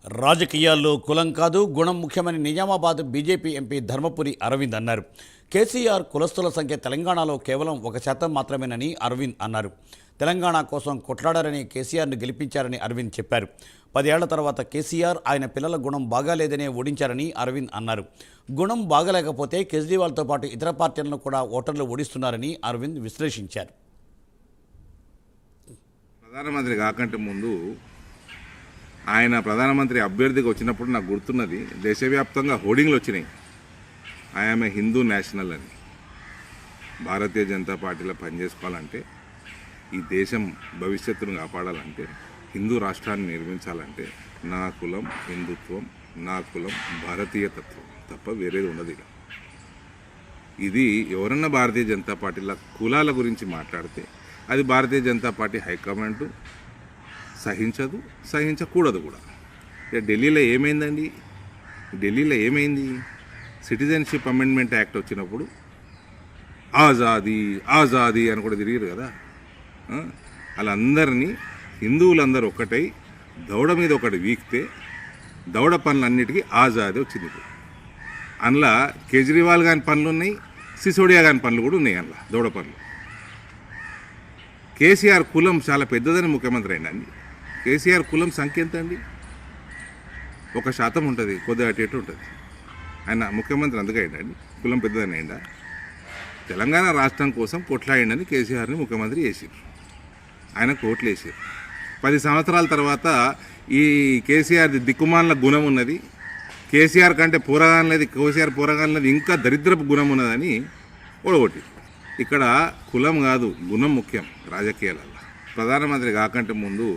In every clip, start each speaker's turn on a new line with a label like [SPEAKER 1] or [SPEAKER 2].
[SPEAKER 1] రాజకీయాల్లో కులం కాదు గుణం ముఖ్యమని నిజామాబాద్ బీజేపీ ఎంపీ ధర్మపురి అరవింద్ అన్నారు. కేసీఆర్ కులస్తుల సంఖ్య తెలంగాణలో కేవలం 1% మాత్రమేనని అరవింద్ అన్నారు. తెలంగాణ కోసం కొట్లాడారని కేసీఆర్ను గెలిపించారని అరవింద్ చెప్పారు. 10 ఏళ్ల తర్వాత కేసీఆర్ ఆయన పిల్లల గుణం బాగాలేదనే ఓడించారని అరవింద్ అన్నారు. గుణం బాగలేకపోతే కేజ్రీవాల్తో పాటు ఇతర పార్టీలను కూడా ఓటర్లు ఓడిస్తున్నారని అరవింద్ విశ్లేషించారు.
[SPEAKER 2] ప్రధానమంత్రి కాకంటే ముందు ఆయన ప్రధానమంత్రి అభ్యర్థిగా వచ్చినప్పుడు నాకు గుర్తున్నది, దేశవ్యాప్తంగా హోర్డింగ్లు వచ్చినాయి. ఆమె హిందూ నేషనల్ అని. భారతీయ జనతా పార్టీలో పనిచేసుకోవాలంటే, ఈ దేశం భవిష్యత్తును కాపాడాలంటే, హిందూ రాష్ట్రాన్ని నిర్మించాలంటే నా కులం హిందుత్వం, నా కులం భారతీయతత్వం తప్ప వేరేది ఉండదు. ఇది ఎవరన్నా భారతీయ జనతా పార్టీల కులాల గురించి మాట్లాడితే అది భారతీయ జనతా పార్టీ హైకమాండ్ సహించదు, సహించకూడదు కూడా. ఇక ఢిల్లీలో ఏమైంది? సిటిజన్షిప్ అమెండ్మెంట్ యాక్ట్ వచ్చినప్పుడు ఆజాదీ ఆజాదీ అని కూడా తిరిగారు కదా. వాళ్ళందరినీ హిందువులందరూ ఒకటై దౌడ మీద ఒకటి వీక్తే దౌడ పనులన్నిటికీ ఆజాదీ వచ్చింది. అందులో కేజ్రీవాల్ గాని పనులు ఉన్నాయి, సిసోడియా గాని పనులు కూడా ఉన్నాయి. అందులో దౌడ పనులు. కేసీఆర్ కులం చాలా పెద్దదని ముఖ్యమంత్రి అయిందండి. కేసీఆర్ కులం సంఖ్య ఎంత అండి? 1% ఉంటుంది, కొద్దిగా అటు ఇటు ఉంటుంది. ఆయన ముఖ్యమంత్రి అందుకే అయిందండి, కులం పెద్దదని అయిందా? తెలంగాణ రాష్ట్రం కోసం కొట్లాడిండని కేసీఆర్ని ముఖ్యమంత్రి చేసారు. ఆయన కోట్లు వేసారు. 10 సంవత్సరాల తర్వాత ఈ కేసీఆర్ది దిక్కుమాల గుణం ఉన్నది, కేసీఆర్ కంటే పోరగానలేదు, కేసీఆర్ పోరగానలేదు, ఇంకా దరిద్రపు గుణం ఉన్నదని ఓడగొట్టి. ఇక్కడ కులం కాదు గుణం ముఖ్యం రాజకీయాలలో. ప్రధానమంత్రి కాకంటే ముందు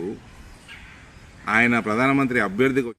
[SPEAKER 2] ఆయన ప్రధానమంత్రి అభ్యర్థిగా